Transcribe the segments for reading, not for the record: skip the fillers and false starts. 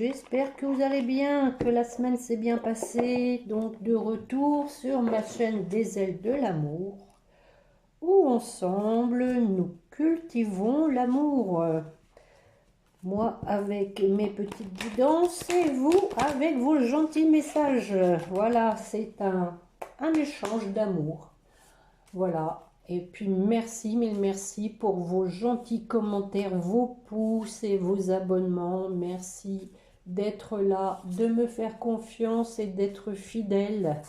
j'espère que vous allez bien, que la semaine s'est bien passée. Donc de retour sur ma chaîne des ailes de l'amour, où ensemble nous cultivons l'amour. Moi avec mes petites guidances et vous avec vos gentils messages. Voilà, c'est un échange d'amour. Voilà. Et puis merci, mille merci pour vos gentils commentaires, vos pouces et vos abonnements. Merci d'être là, de me faire confiance et d'être fidèle.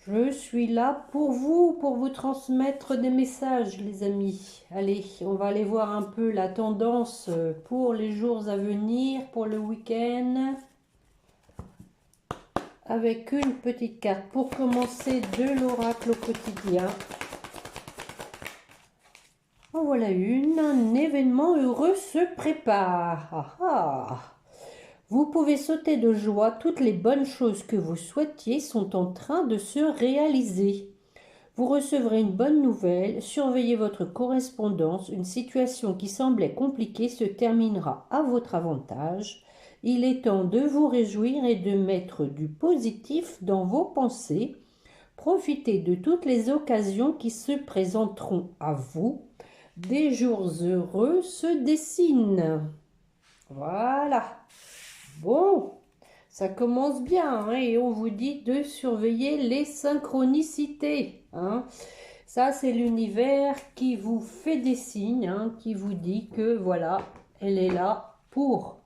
Je suis là pour vous transmettre des messages, les amis. Allez, on va aller voir un peu la tendance pour les jours à venir, pour le week-end. Avec une petite carte pour commencer de l'oracle au quotidien. En voilà une, un événement heureux se prépare. Ah, ah. Vous pouvez sauter de joie, toutes les bonnes choses que vous souhaitiez sont en train de se réaliser. Vous recevrez une bonne nouvelle, surveillez votre correspondance, une situation qui semblait compliquée se terminera à votre avantage. Il est temps de vous réjouir et de mettre du positif dans vos pensées. Profitez de toutes les occasions qui se présenteront à vous. Des jours heureux se dessinent. Voilà. Bon, ça commence bien, hein, et on vous dit de surveiller les synchronicités. Hein. Ça, c'est l'univers qui vous fait des signes, hein, qui vous dit que voilà, elle est là pour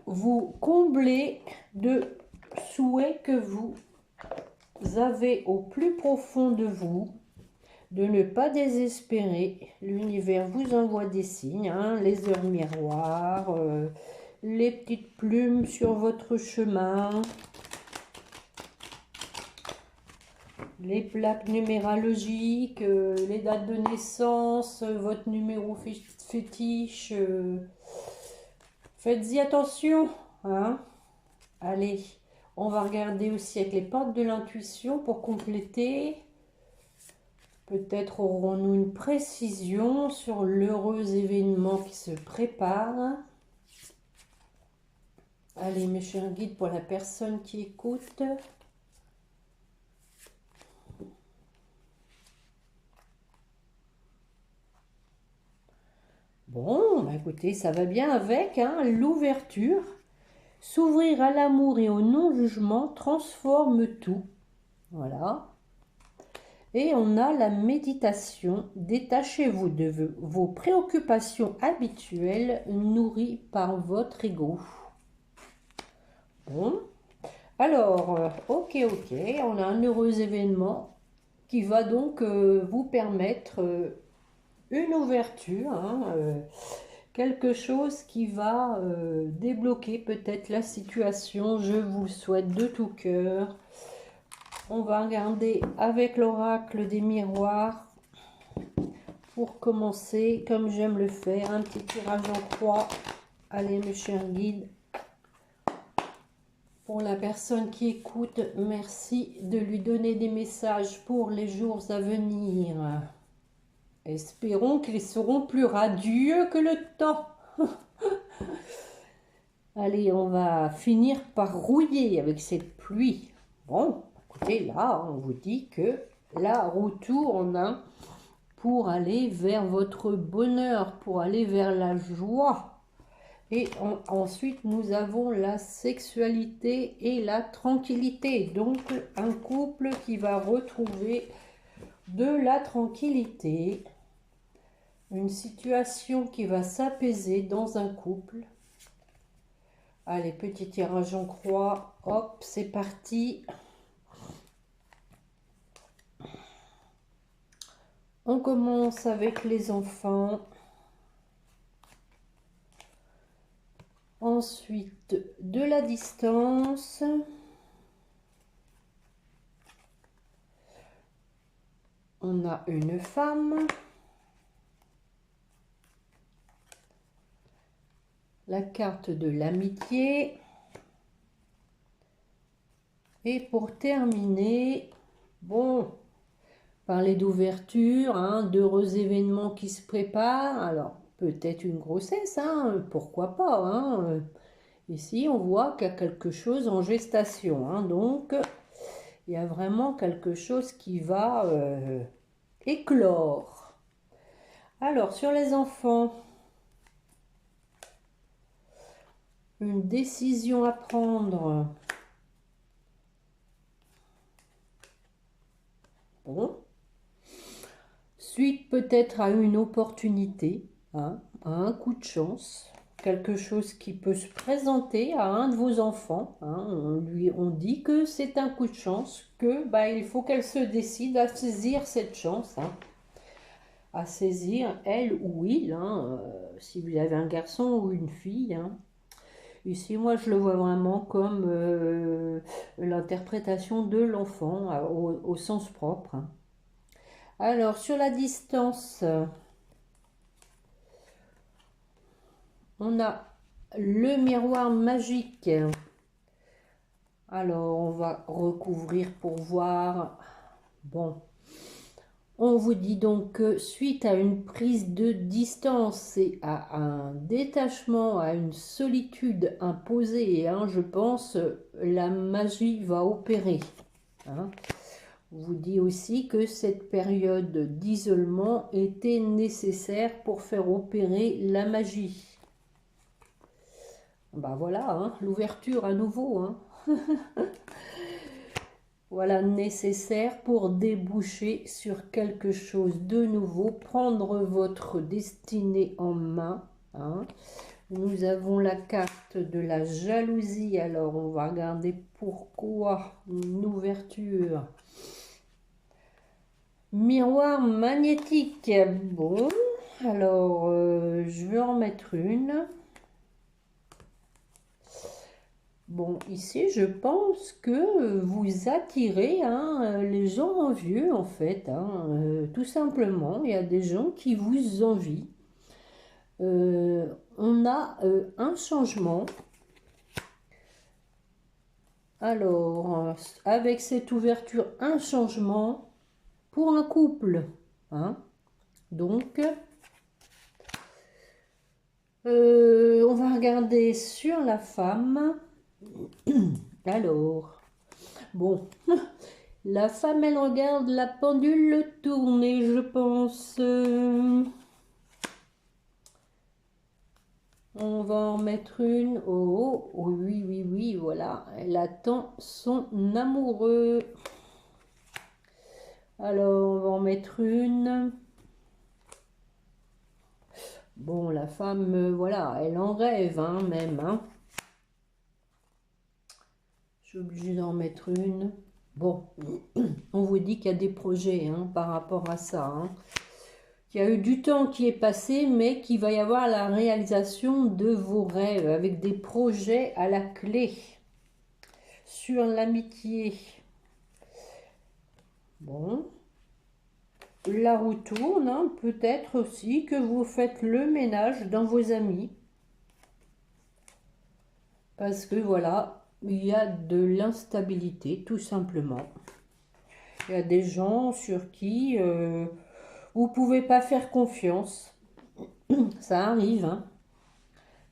vous combler de souhaits que vous avez au plus profond de vous. De ne pas désespérer, l'univers vous envoie des signes, hein, les heures miroirs, les petites plumes sur votre chemin, les plaques numérologiques, les dates de naissance, votre numéro fétiche. Faites-y attention. Hein. Allez, on va regarder aussi avec les portes de l'intuition pour compléter. Peut-être aurons-nous une précision sur l'heureux événement qui se prépare. Allez, mes chers guides, pour la personne qui écoute. Bon, bah écoutez, ça va bien avec hein, l'ouverture. S'ouvrir à l'amour et au non-jugement transforme tout. Voilà. Et on a la méditation. Détachez-vous de vos préoccupations habituelles nourries par votre ego. Bon. Alors, ok, on a un heureux événement qui va donc vous permettre une ouverture, hein, quelque chose qui va débloquer peut-être la situation. Je vous le souhaite de tout cœur. On va regarder avec l'oracle des miroirs pour commencer, comme j'aime le faire, un petit tirage en croix. Allez, mes chers guides. Pour la personne qui écoute, merci de lui donner des messages pour les jours à venir. Espérons qu'ils seront plus radieux que le temps. Allez, on va finir par rouiller avec cette pluie. Bon, écoutez, là, on vous dit que la roue tourne pour aller vers votre bonheur, pour aller vers la joie. Et ensuite, nous avons la sexualité et la tranquillité. Donc, un couple qui va retrouver de la tranquillité. Une situation qui va s'apaiser dans un couple. Allez, petit tirage en croix. Hop, c'est parti. On commence avec les enfants. Ensuite, de la distance. On a une femme. La carte de l'amitié. Et pour terminer, bon, parler d'ouverture, hein, d'heureux événements qui se préparent. Alors, peut-être une grossesse, hein, pourquoi pas, hein. Ici, on voit qu'il y a quelque chose en gestation, hein, donc il y a vraiment quelque chose qui va éclore. Alors, sur les enfants, une décision à prendre. Bon. Suite peut-être à une opportunité, hein, à un coup de chance, quelque chose qui peut se présenter à un de vos enfants, hein, on dit que c'est un coup de chance, que bah, il faut qu'elle se décide à saisir cette chance, hein, à saisir elle ou il, hein, si vous avez un garçon ou une fille. Hein. Ici, moi, je le vois vraiment comme l'interprétation de l'enfant au sens propre. Hein. Alors, sur la distance, on a le miroir magique. Alors, on va recouvrir pour voir. Bon, on vous dit donc que suite à une prise de distance et à un détachement, à une solitude imposée, hein, je pense, la magie va opérer. Hein. On vous dit aussi que cette période d'isolement était nécessaire pour faire opérer la magie. Bah voilà, hein, l'ouverture à nouveau. Hein. Voilà, nécessaire pour déboucher sur quelque chose de nouveau, prendre votre destinée en main. Hein. Nous avons la carte de la jalousie, alors on va regarder pourquoi une ouverture. Miroir magnétique, bon, alors je vais en mettre une. Bon, ici, je pense que vous attirez hein, les gens envieux, en fait. Hein, tout simplement, il y a des gens qui vous envient. On a un changement. Alors, avec cette ouverture, un changement pour un couple. Hein. Donc, on va regarder sur la femme. Alors, bon, la femme, elle regarde la pendule tourner, je pense. On va en mettre une. Oh, oh, oui, oui, oui, voilà. Elle attend son amoureux. Alors, on va en mettre une. Bon, la femme, voilà, elle en rêve, hein, même, hein. Je suis obligée d'en mettre une. Bon, on vous dit qu'il y a des projets hein, par rapport à ça. Hein. Il y a eu du temps qui est passé, mais qu'il va y avoir la réalisation de vos rêves avec des projets à la clé sur l'amitié. Bon, la roue tourne, hein, peut-être aussi que vous faites le ménage dans vos amis. Parce que voilà, il y a de l'instabilité, tout simplement. Il y a des gens sur qui vous ne pouvez pas faire confiance. Ça arrive. Hein.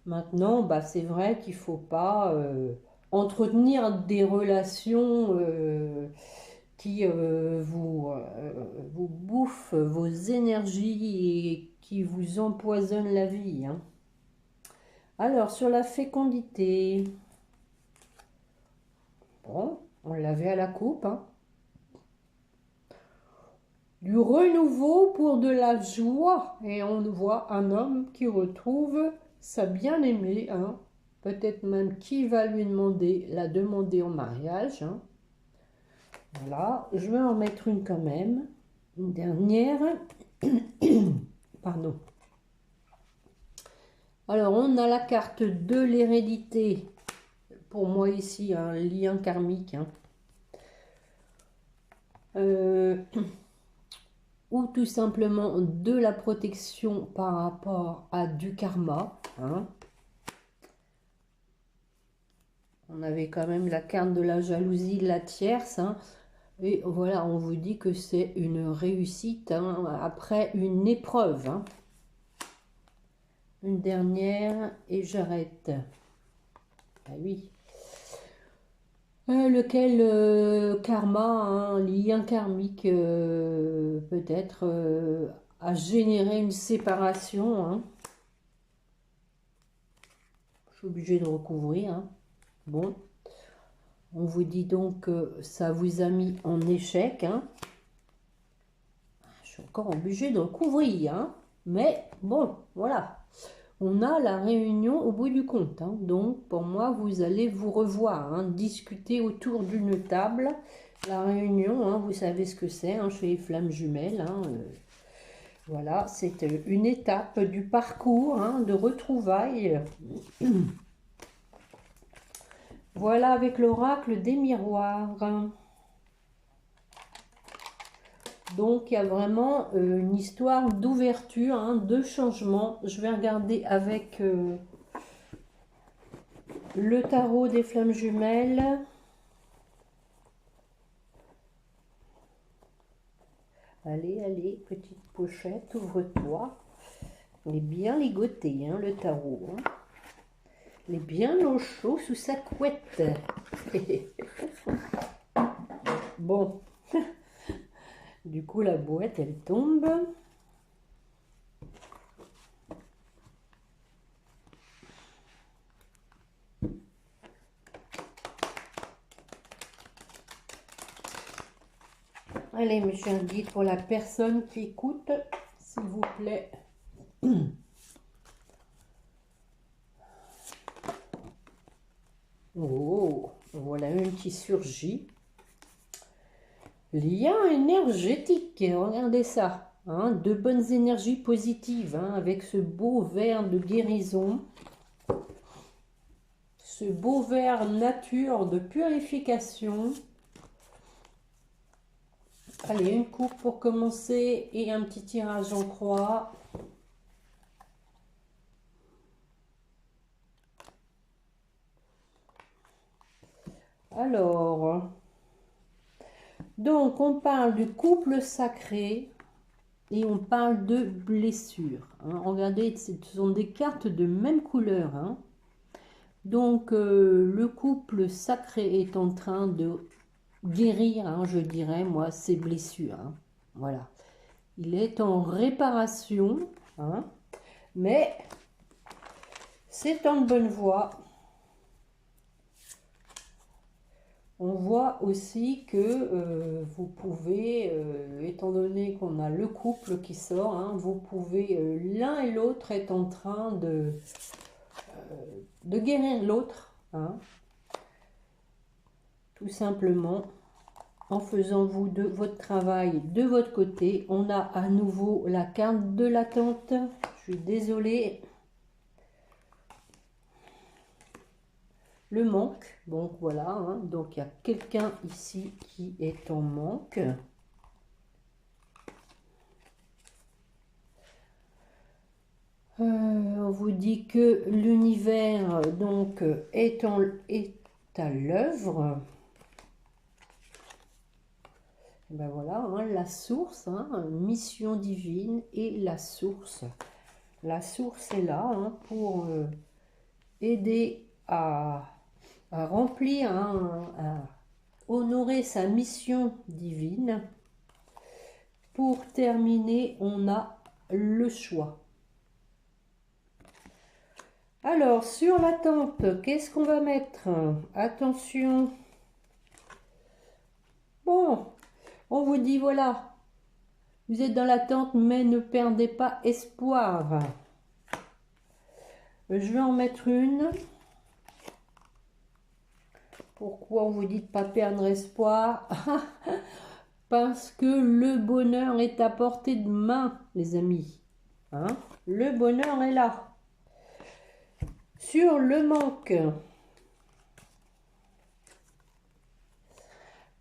Maintenant, bah, c'est vrai qu'il ne faut pas entretenir des relations qui vous bouffent vos énergies et qui vous empoisonnent la vie. Hein. Alors, sur la fécondité, bon, on l'avait à la coupe. Hein. Du renouveau pour de la joie. Et on voit un homme qui retrouve sa bien-aimée. Hein. Peut-être même qui va lui demander, la demander en mariage. Hein. Voilà, je vais en mettre une quand même. Une dernière. Pardon. Alors, on a la carte de l'hérédité. Pour moi ici, un lien karmique. Hein. Ou tout simplement de la protection par rapport à du karma. Hein. On avait quand même la carte de la jalousie, la tierce. Hein. Et voilà, on vous dit que c'est une réussite hein, après une épreuve. Hein. Une dernière et j'arrête. Ah oui. Lequel karma, hein, lien karmique, peut-être, a généré une séparation. Hein. Je suis obligée de recouvrir. Hein. Bon, on vous dit donc que ça vous a mis en échec. Hein. Je suis encore obligée de recouvrir. Hein. Mais bon, voilà. On a la réunion au bout du compte. Hein. Donc, pour moi, vous allez vous revoir, hein, discuter autour d'une table. La réunion, hein, vous savez ce que c'est, hein, chez les flammes jumelles. Hein, voilà, c'est une étape du parcours, hein, de retrouvailles. Voilà avec l'oracle des miroirs. Donc, il y a vraiment une histoire d'ouverture, hein, de changement. Je vais regarder avec le tarot des flammes jumelles. Allez, allez, petite pochette, ouvre-toi. Il est bien ligoté, hein, le tarot. Hein. Il est bien au chaud sous sa couette. Bon. Du coup, la boîte, elle tombe. Allez, mes chers guides, pour la personne qui écoute, s'il vous plaît. Oh, voilà une qui surgit. Lien énergétique, regardez ça. Hein, de bonnes énergies positives, hein, avec ce beau vert de guérison. Ce beau vert nature de purification. Allez, une coupe pour commencer et un petit tirage en croix. Alors, donc on parle du couple sacré et on parle de blessures. Hein. Regardez, ce sont des cartes de même couleur. Hein. Donc, le couple sacré est en train de guérir, hein, je dirais, moi, ses blessures. Hein. Voilà. Il est en réparation, hein, mais c'est en bonne voie. On voit aussi que vous pouvez, étant donné qu'on a le couple qui sort, hein, vous pouvez, l'un et l'autre est en train de guérir l'autre, hein, tout simplement. En faisant vous de votre travail de votre côté, on a à nouveau la carte de l'attente. Je suis désolée. Le manque, donc voilà, hein, donc il y a quelqu'un ici qui est en manque. On vous dit que l'univers donc est à l'œuvre. Ben voilà, hein, la source, hein, mission divine et la source. La source est là, hein, pour aider à remplir, hein, à honorer sa mission divine. Pour terminer, on a le choix. Alors, sur l'attente, qu'est-ce qu'on va mettre? Attention. Bon, on vous dit, voilà, vous êtes dans l'attente, mais ne perdez pas espoir. Je vais en mettre une. Pourquoi on vous dit de ne pas perdre espoir? Parce que le bonheur est à portée de main, les amis. Hein? Le bonheur est là. Sur le manque.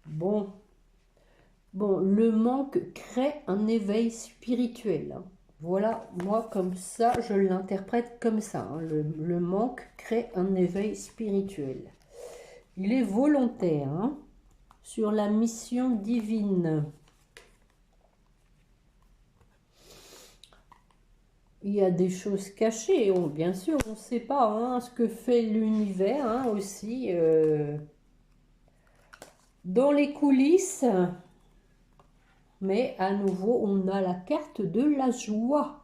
Bon, le manque crée un éveil spirituel. Hein. Voilà, moi comme ça, je l'interprète comme ça. Hein. Le manque crée un éveil spirituel. Il est volontaire, hein, sur la mission divine. Il y a des choses cachées, bien sûr, on ne sait pas hein, ce que fait l'univers hein, aussi dans les coulisses. Mais à nouveau, on a la carte de la joie.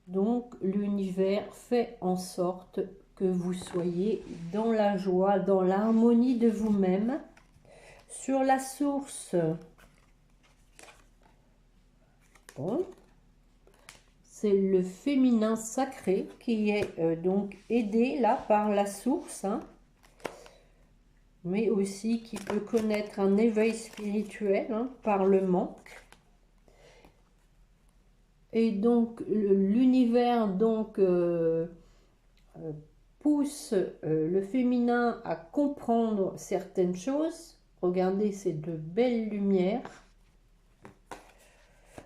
Donc, l'univers fait en sorte que vous soyez dans la joie, dans l'harmonie de vous-même. Sur la source, bon, c'est le féminin sacré qui est donc aidé là par la source, hein, mais aussi qui peut connaître un éveil spirituel hein, par le manque. Et donc l'univers donc pousse le féminin à comprendre certaines choses. Regardez ces deux belles lumières.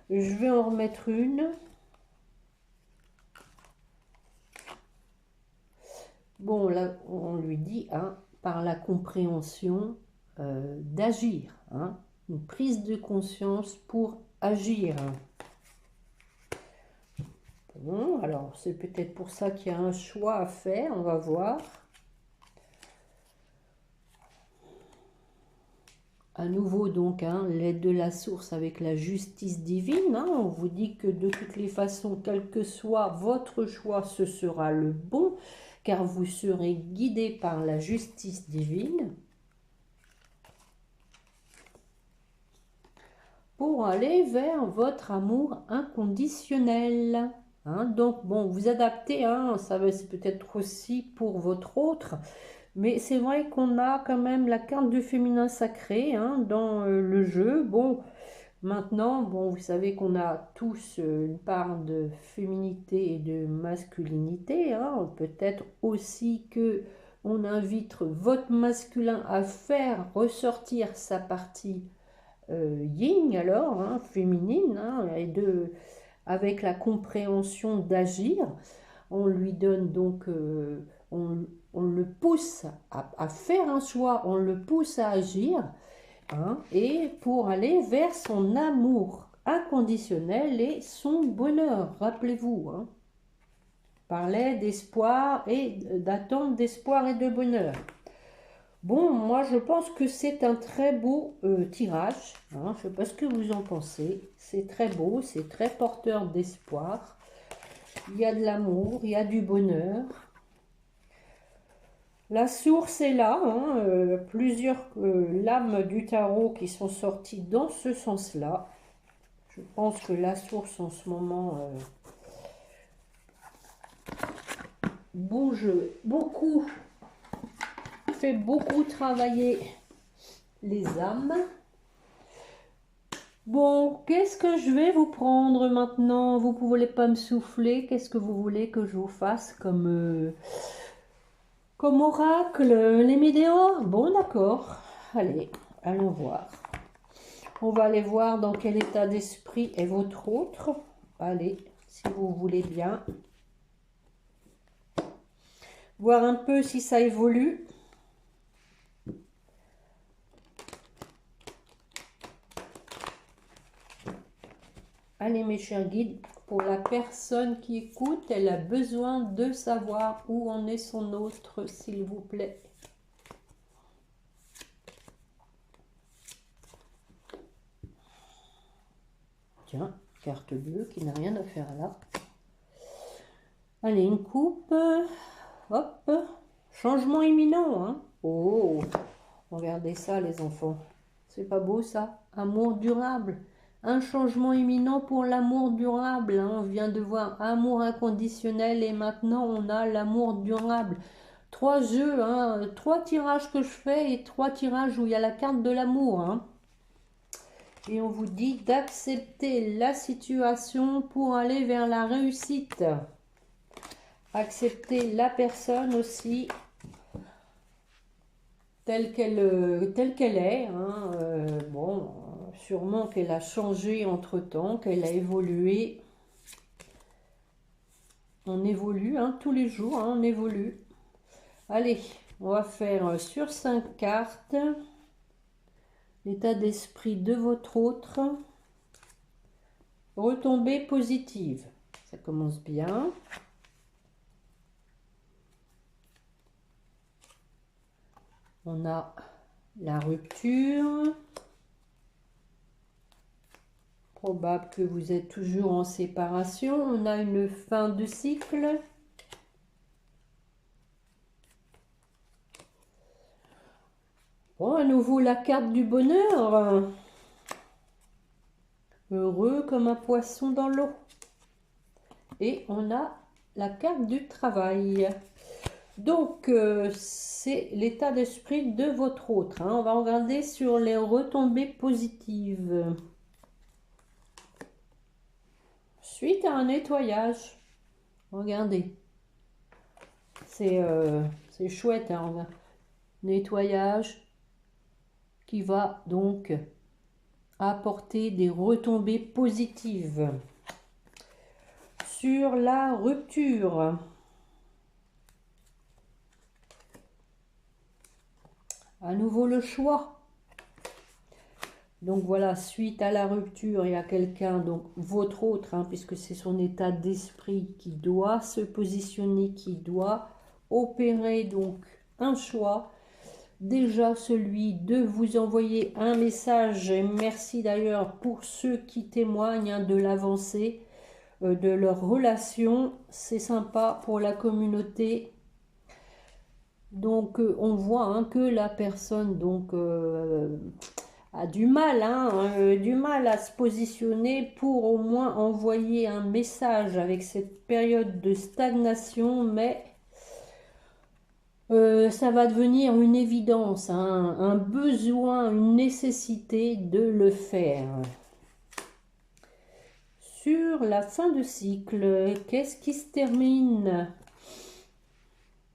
Je vais en remettre une. Bon, là, on lui dit, hein, par la compréhension d'agir. Hein, une prise de conscience pour agir. Bon, alors c'est peut-être pour ça qu'il y a un choix à faire, on va voir. À nouveau donc, hein, l'aide de la source avec la justice divine. Hein, on vous dit que de toutes les façons, quel que soit votre choix, ce sera le bon, car vous serez guidé par la justice divine pour aller vers votre amour inconditionnel. Hein, donc, bon, vous adaptez, hein, ça c'est peut-être aussi pour votre autre. Mais c'est vrai qu'on a quand même la carte du féminin sacré hein, dans le jeu. Bon, maintenant, bon, vous savez qu'on a tous une part de féminité et de masculinité. Hein. Peut-être aussi que on invite votre masculin à faire ressortir sa partie yin, alors, hein, féminine, hein, avec la compréhension d'agir. On lui donne donc... on le pousse à faire un choix, on le pousse à agir, hein, et pour aller vers son amour inconditionnel et son bonheur. Rappelez-vous, hein, parlait d'espoir et d'attente d'espoir et de bonheur. Bon, moi je pense que c'est un très beau tirage, hein, je ne sais pas ce que vous en pensez, c'est très beau, c'est très porteur d'espoir, il y a de l'amour, il y a du bonheur. La source est là, hein, plusieurs lames du tarot qui sont sorties dans ce sens-là. Je pense que la source en ce moment bouge beaucoup, fait beaucoup travailler les âmes. Bon, qu'est-ce que je vais vous prendre maintenant? Vous ne pouvez pas me souffler. Qu'est-ce que vous voulez que je vous fasse comme oracle? Les météores? Bon, d'accord. Allez, allons voir. On va aller voir dans quel état d'esprit est votre autre. Allez, si vous voulez bien. Voir un peu si ça évolue. Allez mes chers guides, pour la personne qui écoute, elle a besoin de savoir où en est son autre, s'il vous plaît. Tiens, carte bleue qui n'a rien à faire là. Allez, une coupe. Hop. Changement imminent. Hein. Oh, regardez ça les enfants. C'est pas beau ça? Amour durable. Un changement imminent pour l'amour durable. Hein. On vient de voir amour inconditionnel et maintenant on a l'amour durable. 3 jeux, hein, 3 tirages que je fais et 3 tirages où il y a la carte de l'amour. Hein. Et on vous dit d'accepter la situation pour aller vers la réussite. Accepter la personne aussi telle qu'elle est. Hein. Bon, sûrement qu'elle a changé entre-temps, qu'elle a évolué. On évolue, hein, tous les jours, hein, on évolue. Allez, on va faire sur 5 cartes. L'état d'esprit de votre autre. Retombées positives. Ça commence bien. On a la rupture. Probable que vous êtes toujours en séparation. On a une fin de cycle. Bon, à nouveau la carte du bonheur. Heureux comme un poisson dans l'eau. Et on a la carte du travail. Donc, c'est l'état d'esprit de votre autre. On va regarder sur les retombées positives. Suite à un nettoyage. Regardez. C'est chouette. Nettoyage qui va donc apporter des retombées positives. Sur la rupture. À nouveau le choix. Donc voilà, suite à la rupture, il y a quelqu'un, donc votre autre, puisque c'est son état d'esprit qui doit se positionner, qui doit opérer donc un choix. Déjà celui de vous envoyer un message, et merci d'ailleurs pour ceux qui témoignent de l'avancée de leur relation. C'est sympa pour la communauté. Donc on voit que la personne donc a du mal à se positionner pour au moins envoyer un message avec cette période de stagnation, mais ça va devenir une évidence, un besoin, une nécessité de le faire. Sur la fin de cycle, qu'est-ce qui se termine?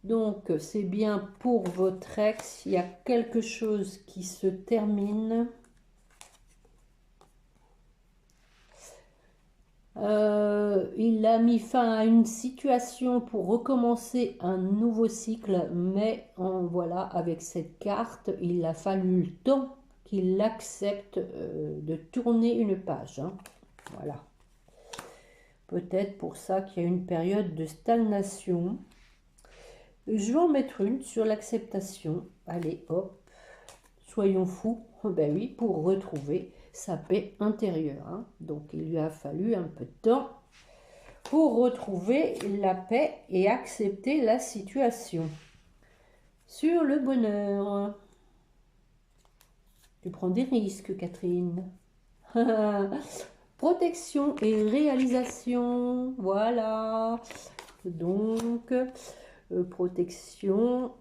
Donc, c'est bien pour votre ex, il y a quelque chose qui se termine. Il a mis fin à une situation pour recommencer un nouveau cycle, mais voilà, avec cette carte, il a fallu le temps qu'il accepte de tourner une page. Voilà. Peut-être pour ça qu'il y a une période de stagnation. Je vais en mettre une sur l'acceptation. Allez, hop, soyons fous. Ben oui, pour retrouver sa paix intérieure. Donc, il lui a fallu un peu de temps pour retrouver la paix et accepter la situation. Sur le bonheur. Tu prends des risques, Catherine. Protection et réalisation. Voilà. Donc, protection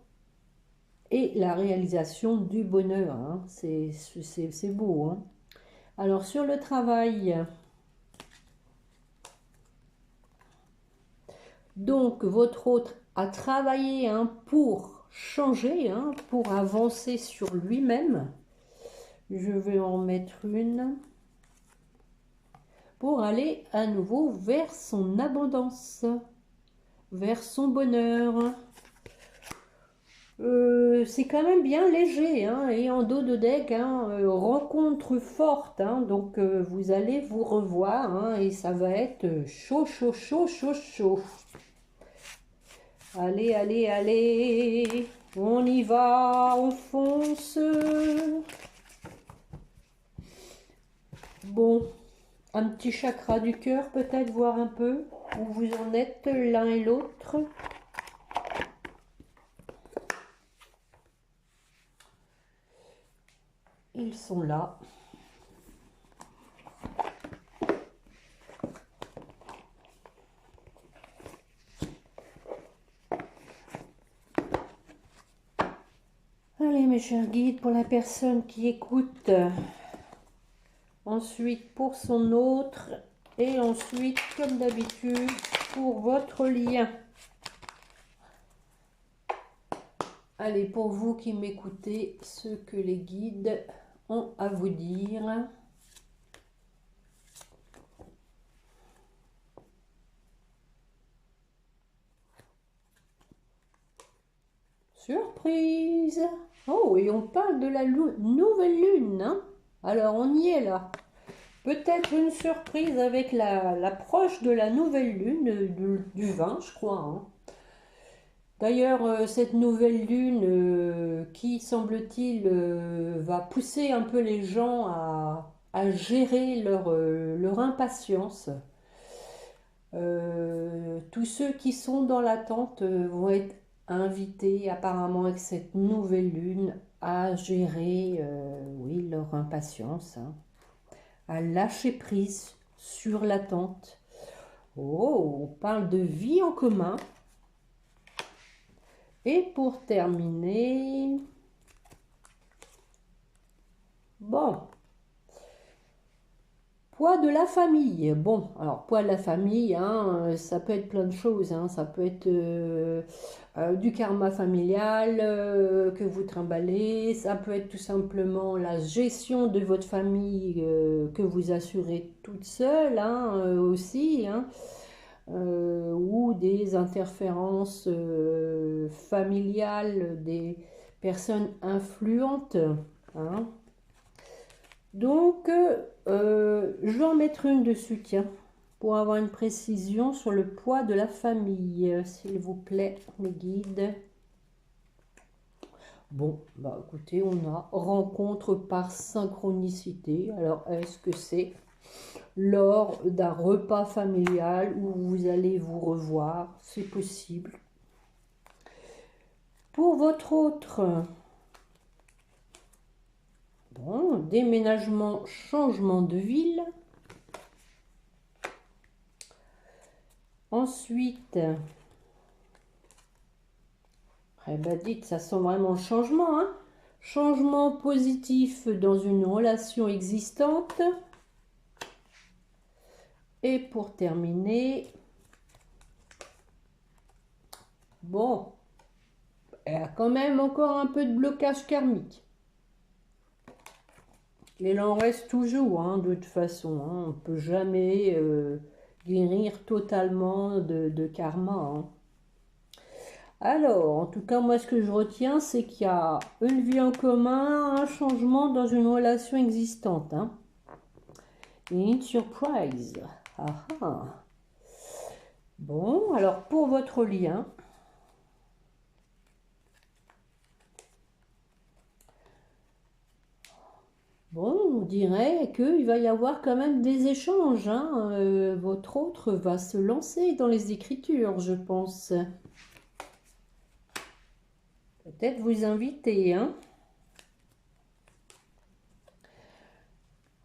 et la réalisation du bonheur. C'est beau. Alors, sur le travail, donc votre autre a travaillé pour changer, pour avancer sur lui-même. Je vais en mettre une pour aller à nouveau vers son abondance, vers son bonheur. C'est quand même bien léger, et en dos de deck, rencontre forte, donc vous allez vous revoir, et ça va être chaud, chaud, chaud, chaud, chaud. Allez, allez, allez, on y va, on fonce. Bon, un petit chakra du cœur peut-être, voir un peu où vous en êtes l'un et l'autre. Ils sont là. Allez mes chers guides, pour la personne qui écoute, ensuite pour son autre, et ensuite comme d'habitude pour votre lien. Allez, pour vous qui m'écoutez, ce que les guides ont à vous dire. Surprise! Oh, et on parle de la nouvelle lune, Alors, on y est là. Peut-être une surprise avec l'approche de la nouvelle lune du 20, je crois, hein. D'ailleurs, cette nouvelle lune qui, semble-t-il, va pousser un peu les gens à gérer leur impatience. Tous ceux qui sont dans l'attente vont être invités apparemment avec cette nouvelle lune à gérer oui, leur impatience, hein, à lâcher prise sur l'attente. Oh, on parle de vie en commun. Et pour terminer, bon, poids de la famille. Bon, alors poids de la famille, hein, ça peut être plein de choses, hein. Ça peut être du karma familial que vous trimballez. Ça peut être tout simplement la gestion de votre famille que vous assurez toute seule, hein, aussi, hein, ou des interférences familiales des personnes influentes, hein. Donc, je vais en mettre une dessus, tiens, pour avoir une précision sur le poids de la famille, s'il vous plaît, mes guides. Bon, bah écoutez, on a rencontre par synchronicité. Alors, est-ce que c'est lors d'un repas familial où vous allez vous revoir? C'est possible. Pour votre autre, bon, déménagement, changement de ville. Ensuite, bah dites, ça sent vraiment le changement, hein. Changement positif dans une relation existante. Et pour terminer, bon, il y a quand même encore un peu de blocage karmique. Il en reste toujours, hein, de toute façon, hein. On ne peut jamais guérir totalement de karma, hein. Alors, en tout cas, moi, ce que je retiens, c'est qu'il y a une vie en commun, un changement dans une relation existante, hein. Et une surprise. Ah ah. Bon, alors pour votre lien, bon, on dirait qu'il va y avoir quand même des échanges, hein. Votre autre va se lancer dans les écritures, je pense. Peut-être vous inviter, hein.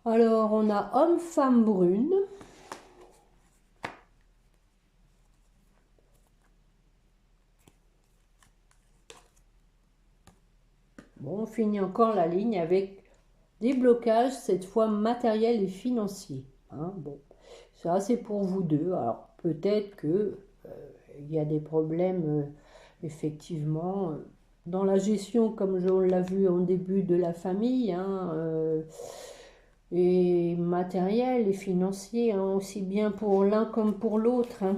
Alors, on a homme-femme brune. Bon, on finit encore la ligne avec des blocages, cette fois matériels et financiers, hein. Bon, ça c'est pour vous deux. Alors, peut-être que il y a des problèmes, effectivement, dans la gestion, comme on l'a vu en début de la famille, hein, et matériel et financier, hein, aussi bien pour l'un comme pour l'autre, hein.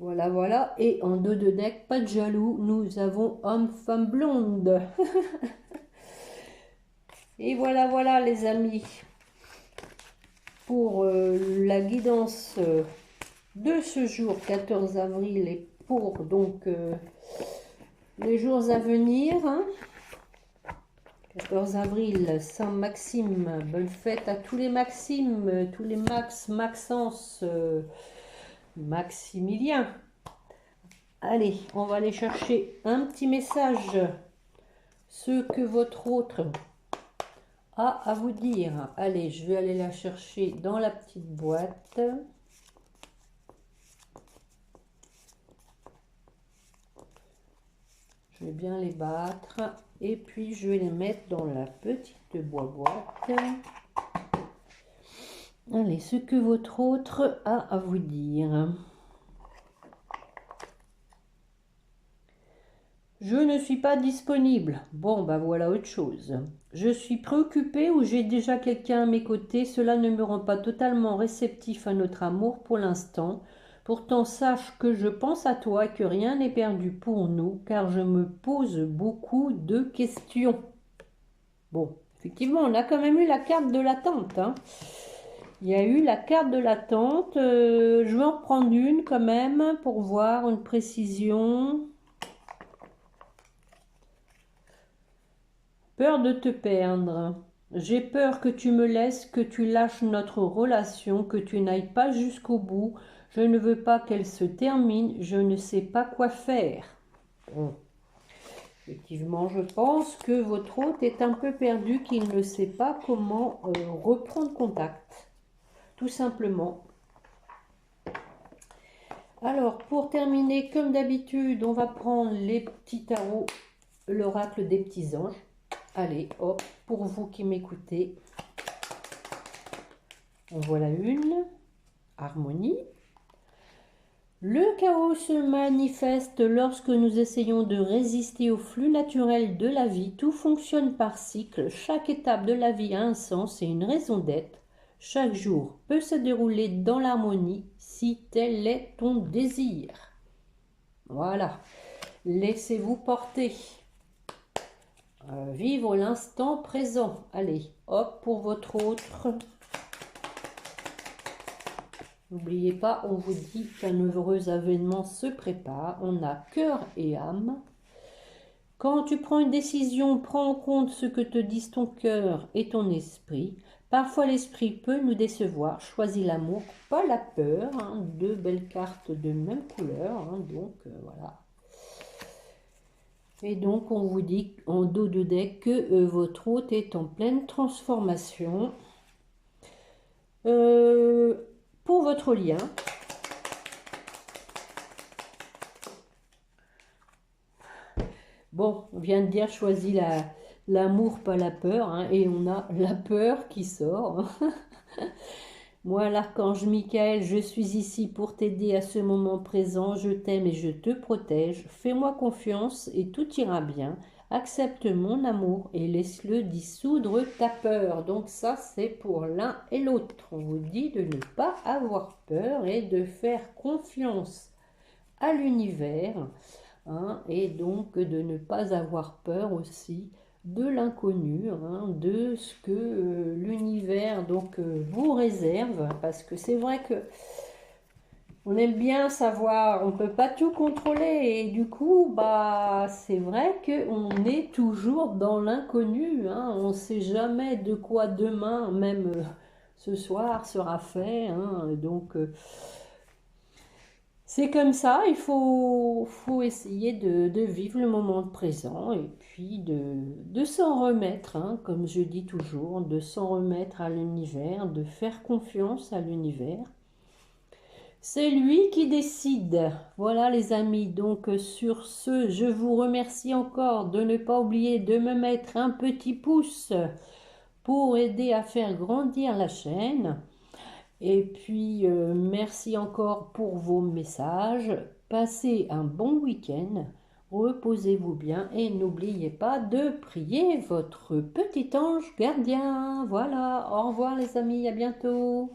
Voilà, voilà. Et en dos de deck, pas de jaloux, nous avons homme-femme blonde. Et voilà, voilà, les amis, pour la guidance de ce jour, 14 avril, et pour donc les jours à venir, hein. 14 avril, Saint-Maxime, bonne fête à tous les Maximes, tous les Maxence, Maximilien. Allez, on va aller chercher un petit message, ce que votre autre a à vous dire. Allez, je vais aller la chercher dans la petite boîte. Je vais bien les battre et puis je vais les mettre dans la petite boîte. Allez, ce que votre autre a à vous dire. Je ne suis pas disponible. Bon, bah voilà autre chose. Je suis préoccupée ou j'ai déjà quelqu'un à mes côtés. Cela ne me rend pas totalement réceptif à notre amour pour l'instant. Pourtant, sache que je pense à toi et que rien n'est perdu pour nous, car je me pose beaucoup de questions. Bon, Effectivement, on a quand même eu la carte de l'attente, hein. Il y a eu la carte de l'attente. Je vais en reprendre une quand même pour voir une précision. Peur de te perdre. J'ai peur que tu me laisses, que tu lâches notre relation, que tu n'ailles pas jusqu'au bout. Je ne veux pas qu'elle se termine. Je ne sais pas quoi faire. Bon. Effectivement, je pense que votre hôte est un peu perdu, qu'il ne sait pas comment reprendre contact. Tout simplement. Alors, pour terminer, comme d'habitude, on va prendre les petits tarots, l'oracle des petits anges. Allez, hop, pour vous qui m'écoutez, en voilà une. Harmonie. Le chaos se manifeste lorsque nous essayons de résister au flux naturel de la vie. Tout fonctionne par cycle. Chaque étape de la vie a un sens et une raison d'être. Chaque jour peut se dérouler dans l'harmonie si tel est ton désir. Voilà. Laissez-vous porter. Vivre l'instant présent. Allez, hop pour votre autre. N'oubliez pas, on vous dit qu'un heureux événement se prépare. On a cœur et âme. Quand tu prends une décision, prends en compte ce que te disent ton cœur et ton esprit. Parfois l'esprit peut nous décevoir. Choisis l'amour, pas la peur. Hein. Deux belles cartes de même couleur. Hein. Donc voilà. Et donc on vous dit en dos de deck que votre hôte est en pleine transformation. Pour votre lien. Bon, on vient de dire choisis l'amour, pas la peur, hein, et on a la peur qui sort. Moi, l'archange Michael, je suis ici pour t'aider à ce moment présent. Je t'aime et je te protège. Fais-moi confiance et tout ira bien. Accepte mon amour et laisse-le dissoudre ta peur. Donc ça, c'est pour l'un et l'autre. On vous dit de ne pas avoir peur et de faire confiance à l'univers. Hein, et donc de ne pas avoir peur aussi de l'inconnu, hein, de ce que l'univers vous réserve, parce que c'est vrai que on aime bien savoir, on peut pas tout contrôler et du coup bah c'est vrai qu'on est toujours dans l'inconnu, hein, on sait jamais de quoi demain, même ce soir sera fait, hein, donc c'est comme ça, il faut essayer de vivre le moment présent et puis de s'en remettre, hein, comme je dis toujours, de s'en remettre à l'univers, de faire confiance à l'univers. C'est lui qui décide. Voilà les amis, donc sur ce, je vous remercie encore de ne pas oublier de me mettre un petit pouce pour aider à faire grandir la chaîne. Et puis, merci encore pour vos messages. Passez un bon week-end. Reposez-vous bien et n'oubliez pas de prier votre petit ange gardien. Voilà, au revoir les amis, à bientôt.